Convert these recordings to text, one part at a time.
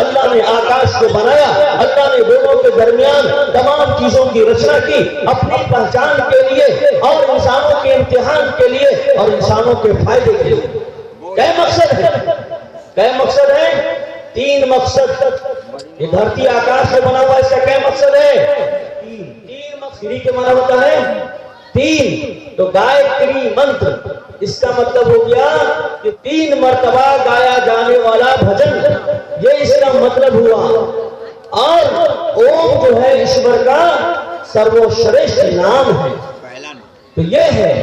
اللہ نے آکاش کو بنایا، اللہ نے دونوں کے درمیان تمام چیزوں کی رچنا کی اپنی پہچان کے لیے اور انسانوں کے امتحان کے لیے اور انسانوں کے فائدے کے لیے۔ کیا مقصد ہے؟ کیا مقصد ہے؟ 3 مقصد۔ یہ دھرتی آکاش سے بنا ہوا، اس کا کیا مقصد ہے؟ 3 مقصد کے معنی ہوتا ہے 3۔ تو گایتری منتر اس کا مطلب ہو گیا کہ 3 مرتبہ گایا جانے والا بھجن، یہ اس کا مطلب ہوا۔ اور اوم جو ہے ایشور کا سرو شریشٹھ نام ہے، تو یہ ہے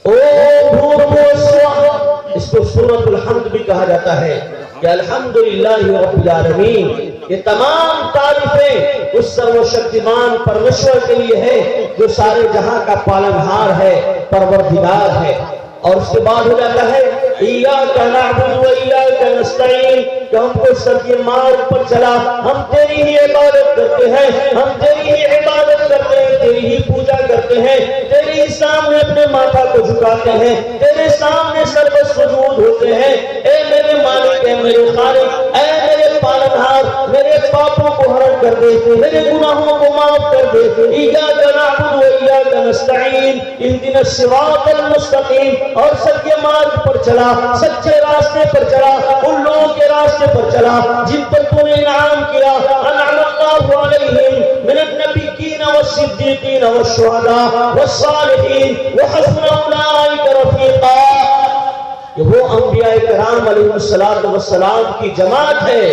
اوم بھوربھوہ سوہا۔ اس کو سورۃ الحمد بھی کہا جاتا ہے کہ الحمدللہ رب العالمین، یہ تمام تعریفیں اس سرو شکتیمان پرمیشور کے لیے ہے جو سارے جہاں کا پالنہار ہے، پروردگار ہے۔ اور اس کے بعد ہو جاتا ہے ایاک نعبد و ایاک نستعین، کہ ہم کو سر کے مار پر چلا، ہم تیری ہی عبادت کرتے ہیں، ہم تیری ہی عبادت کرتے ہیں، تیری ہی پوجا کرتے ہیں، تیرے سامنے اپنے ماتھا کو جھکاتے ہیں، تیرے سامنے سر پر سجود ہوتے ہیں۔ اے میرے مالک، اے میرے خالق، اے میرے پالنہار، میرے پاپوں کو ہرن کر دے، میرے گناہوں کو معاف کر دے۔ ایاک نعبد و ایاک نستعین اہدنا الصراط المستقیم، اور سب کے مارگ پر چلا، سچے راستے پر چلا، ان لوگوں کے راستے پر چلا جن پر تو نے انعام کیا۔ انعم اللہ علیہم من النبیین والصدیقین والشہداء والصالحین وحسن اولئک رفیقا، کہ وہ انبیاء کرام علیہ السلام کی جماعت ہے،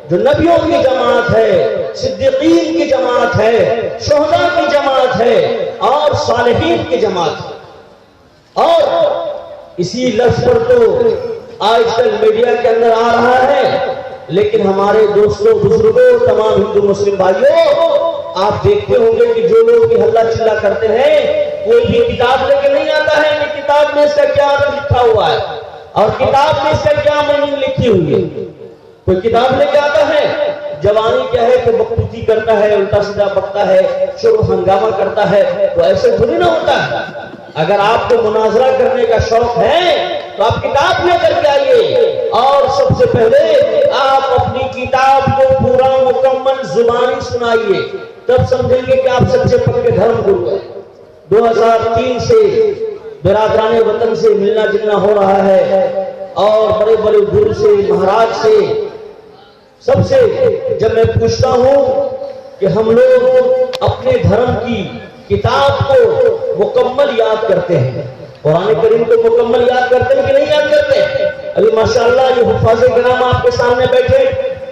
جو نبیوں کی جماعت ہے، صدیقین کی جماعت ہے، شہداء کی جماعت ہے اور صالحین کی جماعت ہے۔ اور اسی لفظ پر تو آج کل میڈیا کے اندر آ رہا ہے، لیکن ہمارے دوستوں، بزرگوں، تمام ہندو مسلم بھائیوں، آپ دیکھتے ہوں گے کہ جو لوگ بھی ہلا چلا کرتے ہیں، کوئی بھی کتاب لے کے نہیں آتا ہے کہ کتاب میں اس کا کیا لکھا ہوا ہے اور کتاب میں اس کا کیا معنی لکھی ہوئی ہے۔ کوئی کتاب لے کے آتا ہے، جوانی کیا ہے کہ بکتوتی کرتا ہے، الٹا سیدھا بکتا ہے، شور و ہنگامہ کرتا ہے، تو ایسے تھوڑی نہ ہوتا ہے۔ اگر آپ کو مناظرہ کرنے کا شوق ہے تو آپ کتاب لے کر کے آئیے، اور سب سے پہلے آپ اپنی کتاب کو پورا مکمل زبانی سنائیے، تب سمجھیں گے کہ آپ سچے پکے دھرم گرو ہیں۔ 2003 سے برادران وطن سے ملنا جلنا ہو رہا ہے، اور بڑے بڑے گرو سے، مہاراج سے، سب سے جب میں پوچھتا ہوں کہ ہم لوگ اپنے دھرم کی کتاب کو مکمل یاد کرتے ہیں، قرآن کریم کو مکمل یاد کرتے ہیں کہ نہیں یاد کرتے؟ ابھی ماشاءاللہ یہ حفاظ کرام آپ کے سامنے بیٹھے،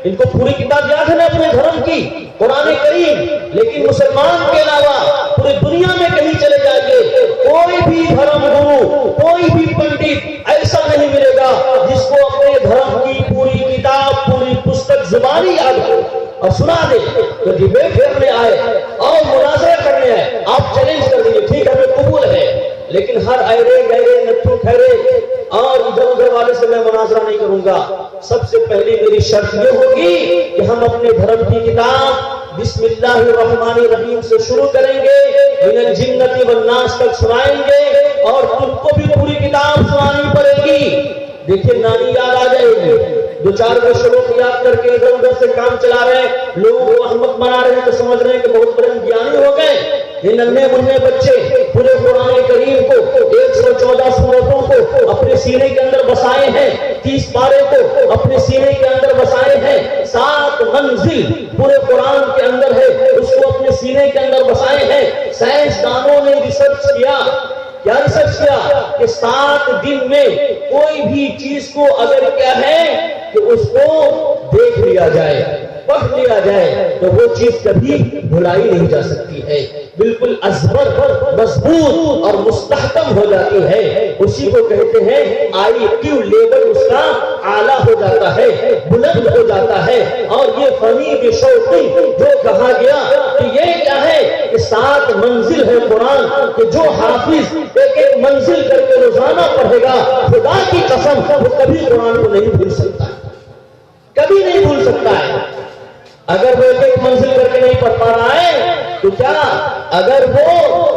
ان کو پوری کتاب یاد ہے نا اپنے دھرم کی، قرآن کریم، لیکن مسلمان کے علاوہ پوری دنیا میں کہیں چلے جائیے، کوئی بھی دھرم گرو، کوئی بھی پنڈت ایسا نہیں ملے گا جس کو اپنے دھرم کی پوری کتاب، پوری پستک زبانی یاد ہو اور سنا دے۔ تو ڈیبیٹ کرنے آئے اور مناظرہ کرنے آئے، آپ چیلنج کر دیجیے، ٹھیک ہے ہمیں قبول ہے، لیکن ہر ایرے گہرے نتھو کھیرے اور ادھر ادھر والے سے میں مناظرہ نہیں کروں گا۔ سب سے پہلی میری شرط یہ ہوگی کہ ہم اپنے دھرم کی کتاب بسم اللہ الرحمن الرحیم سے شروع کریں گے، من الجنۃ والناس تک سنائیں گے، اور تم کو بھی پوری کتاب سنانی پڑے گی۔ دیکھیے نانی یاد آ جائے گی، 2-4 شلوک یاد کر کے ادھر ادھر سے کام چلا رہے ہیں، لوگوں کو احمق بنا رہے ہیں تو سمجھ رہے ہیں کہ بہت بڑے گیانی ہو گئے۔ یہ ننھے منھے بچے پورے قرآن کریم کو 114 سورتوں کو اپنے سینے کے اندر بسائے ہیں، 30 پارے کو اپنے سینے کے اندر بسائے ہیں، 7 منزل پورے قرآن کے اندر ہے، اس کو اپنے سینے کے اندر بسائے ہیں۔ سائنسدانوں نے ریسرچ کیا، کیا ریسرچ کیا کہ 7 دن میں کوئی بھی چیز کو اگر کیا ہے کہ اس کو دیکھ لیا جائے، پڑھ لیا جائے، تو وہ چیز کبھی بھلائی نہیں جا سکتی ہے، بالکل ازبر، مضبوط اور مستحکم ہو جاتی ہے۔ اسی کو کہتے ہیں آئی کیو لیول اس کا اعلیٰ ہو جاتا ہے، بلند ہو جاتا ہے۔ اور یہ فنی بشوقی جو کہا گیا کہ یہ کیا ہے کہ 7 منزل ہے قرآن، کہ جو حافظ ایک ایک منزل کر کے روزانہ پڑھے گا، خدا کی قسم وہ کبھی قرآن کو نہیں بھول سکتا، کبھی نہیں بھول سکتا ہے۔ اگر وہ ایک ایک منزل کر کے نہیں پڑھ پا رہا ہے تو کیا اگر وہ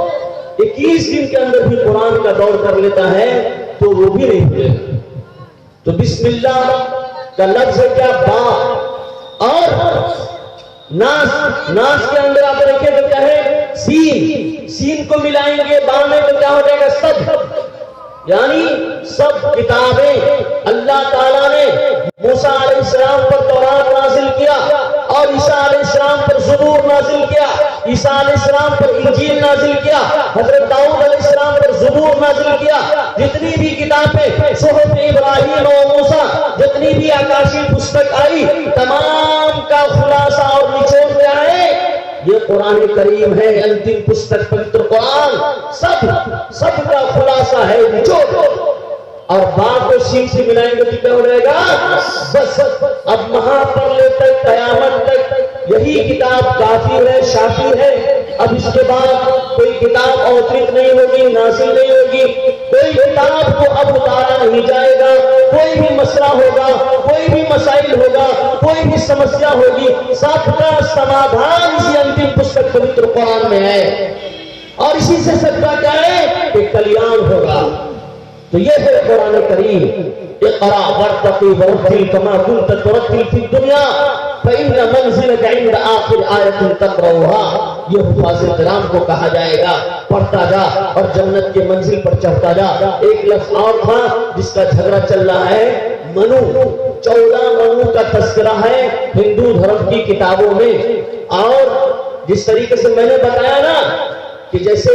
21 دن کے اندر بھی قرآن کا دور کر لیتا ہے تو وہ بھی نہیں بھولے گا۔ تو بسم اللہ کا لفظ ہے کیا؟ با، اور ناس کے اندر آپ دیکھیں تو کیا ہے؟ سین کو ملائیں گے بعد میں تو کیا ہو جائے گا؟ سب، یعنی سب کتابیں اللہ تعالیٰ نے موسیٰ علیہ السلام پر تورات نازل کیا اور عیسیٰ علیہ السلام پر زبور نازل کیا، عیسیٰ علیہ السلام پر انجیل نازل کیا، حضرت داؤد علیہ السلام پر زبور نازل کیا۔ جتنی بھی کتابیں صحف ابراہیم و موسیٰ، جتنی بھی آکاشی پستک آئی، تمام کا خلاصہ اور نچوڑ کیا ہے؟ یہ قرآن کریم ہے، انتم پستک پوتر قرآن، سب کا خلاصہ ہے، نچوڑ۔ اور بات کو سین سے ملائیں گے تو کیا ہو جائے گا؟ بس اب وہاں پر لے تک قیامت تک یہی کتاب کافی ہے، شافی ہے۔ اب اس کے بعد کوئی کتاب اوترت نہیں ہوگی، نازل نہیں ہوگی، کوئی کتاب کو اب اتارا نہیں جائے گا۔ کوئی بھی مسئلہ ہوگا، کوئی بھی مسائل ہوگا، کوئی بھی سمسیا ہوگی، سب کا سمادھان اسی انتم پستک پوتر قرآن میں ہے، اور اسی سے سب کا کیا ہے کہ کلیان ہوگا۔ تو یہ ہے قرآن کریم۔ اقرا ورتقی ورتل کما كنت ترتل فی الدنیا فإن منزلك عند آخر آیت تقرأها۔ یہ حفاظ کرام کو کہا جائے گا، پڑھتا جا اور جنت کے منزل پر چڑھتا جا۔ ایک لفظ اور تھا جس کا جھگڑا چل رہا ہے، منو، 14 منو کا تذکرہ ہے ہندو دھرم کی کتابوں میں۔ اور جس طریقے سے میں نے بتایا نا کہ جیسے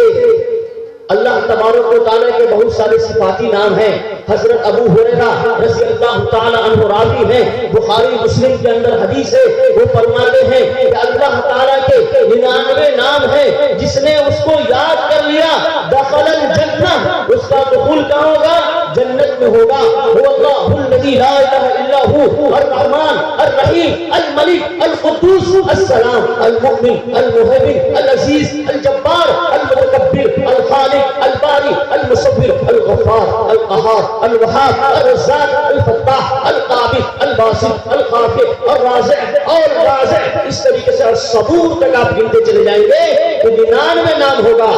اللہ تبارک و تعالیٰ کے بہت سارے صفاتی نام ہیں۔ حضرت ابو ہریرہ رضی اللہ تعالیٰ عنہ راوی ہیں، بخاری مسلم کے اندر حدیث ہے، وہ فرماتے ہیں کہ اللہ تعالیٰ کے 99 نام ہیں، جس نے اس کو یاد کر لیا دخل الجنہ، اس کا دخول کہاں ہوگا؟ جنت میں ہوگا۔ هو اللہ الذی لا الہ الا هو الرحمن الرحیم الملک القدوس السلام المؤمن المہیمن العزیز الجبار المتکبر الخالق الباری المصور الغفار القہار الوہاب الرزاق الفتاح القابض الباسط الخافض الرازق اور رازق، اس طریقے سے الصبور تک آپ گنتے چلے جائیں گے تو 99 نام ہوگا۔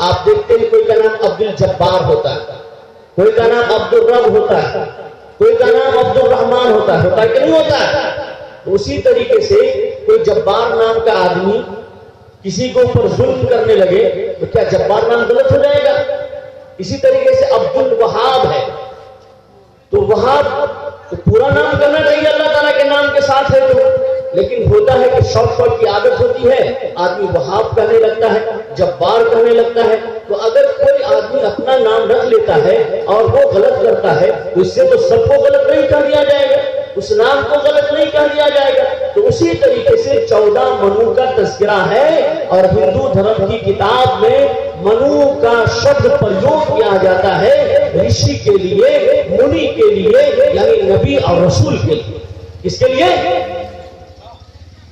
آپ دیکھتے ہیں کوئی کا نام عبد الجبار ہوتا ہے، کوئی کا نام عبد الرب ہوتا ہے، کوئی کا نام عبد الرحمن ہوتا ہے کہ نہیں ہوتا ہے؟ اسی طریقے سے کوئی جبار نام کا آدمی کسی کو اوپر ظلم کرنے لگے تو کیا جبار نام غلط ہو جائے گا؟ اسی طریقے سے عبد الوہاب ہے تو وہاب تو پورا نام کرنا چاہیے اللہ تعالیٰ کے نام کے ساتھ ہے تو، لیکن ہوتا ہے کہ شارٹ کٹ کی عادت ہوتی ہے، آدمی وہاب کہنے لگتا ہے، جبار کہنے لگتا ہے۔ تو اگر کوئی آدمی اپنا نام رکھ لیتا ہے اور وہ غلط کرتا ہے تو اس سے تو سب کو غلط نہیں کہہ دیا جائے گا، اس نام کو غلط نہیں کہہ دیا جائے گا۔ تو اسی طریقے سے 14 منو کا تذکرہ ہے، اور ہندو دھرم کی کتاب میں منو کا شبد پریوگ کیا جاتا ہے رشی کے لیے، منی کے لیے، یعنی نبی اور رسول کے لیے۔ کس کے لیے؟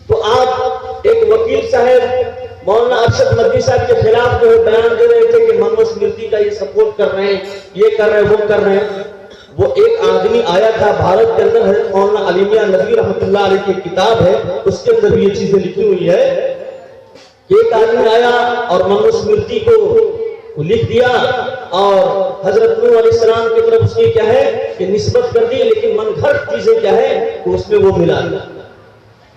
تو آپ ایک وکیل صاحب مولانا ارشد مدنی صاحب کے خلاف جو بیان دے رہے تھے کہ منو اسمرتی کا یہ سپورٹ کر رہے ہیں، یہ کر رہے ہیں، وہ کر رہے ہیں۔ وہ ایک آدمی آیا تھا بھارت کے اندر، حضرت مولانا علی میاں ندوی رحمۃ اللہ علیہ کی کتاب ہے، اس کے اندر یہ چیزیں لکھی ہوئی ہے۔ ایک آدمی آیا اور منو اسمرتی کو لکھ دیا اور حضرت نوح علیہ السلام کی طرف اس کی کیا ہے کہ نسبت کر دی، لیکن من گھڑت چیزیں کیا ہے کہ اس میں وہ ملا دیا۔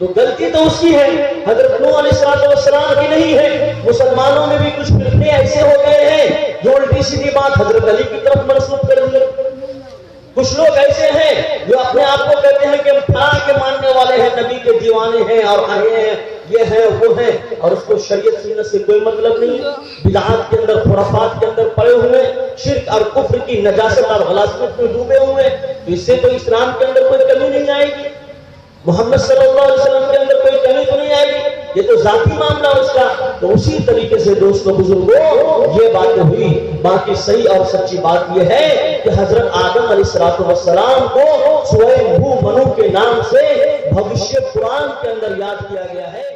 تو غلطی تو اس کی ہے، حضرت نوح علیہ السلام کی نہیں ہے۔ مسلمانوں میں بھی کچھ فرقے ایسے ہو گئے ہیں جو الٹی سیدھی بات حضرت علی کی طرف منسوب کر دی۔ کچھ لوگ ایسے ہیں جو اپنے آپ کو کہتے ہیں کہ ہم فلاں کے ماننے والے ہیں، نبی کے دیوانے ہیں اور آئے ہیں، یہ ہیں وہ ہیں، اور اس کو شریعت سنت سے کوئی مطلب نہیں، بدعات کے اندر، خرافات کے اندر پڑے ہوئے، شرک اور کفر کی نجاست اور غلاظت میں ڈوبے ہوئے۔ تو اس سے تو اسلام کے اندر کوئی کمی نہیں آئے گی، محمد صلی اللہ علیہ وسلم کے اندر کوئی کمی تو نہیں آئے گی، یہ تو ذاتی معاملہ اس کا۔ تو اسی طریقے سے دوستو بزرگوں یہ باتیں ہوئی۔ باقی صحیح اور سچی بات یہ ہے کہ حضرت آدم علیہ السلام کو سوئے منو کے نام سے بھوشیہ قرآن کے اندر یاد کیا گیا ہے۔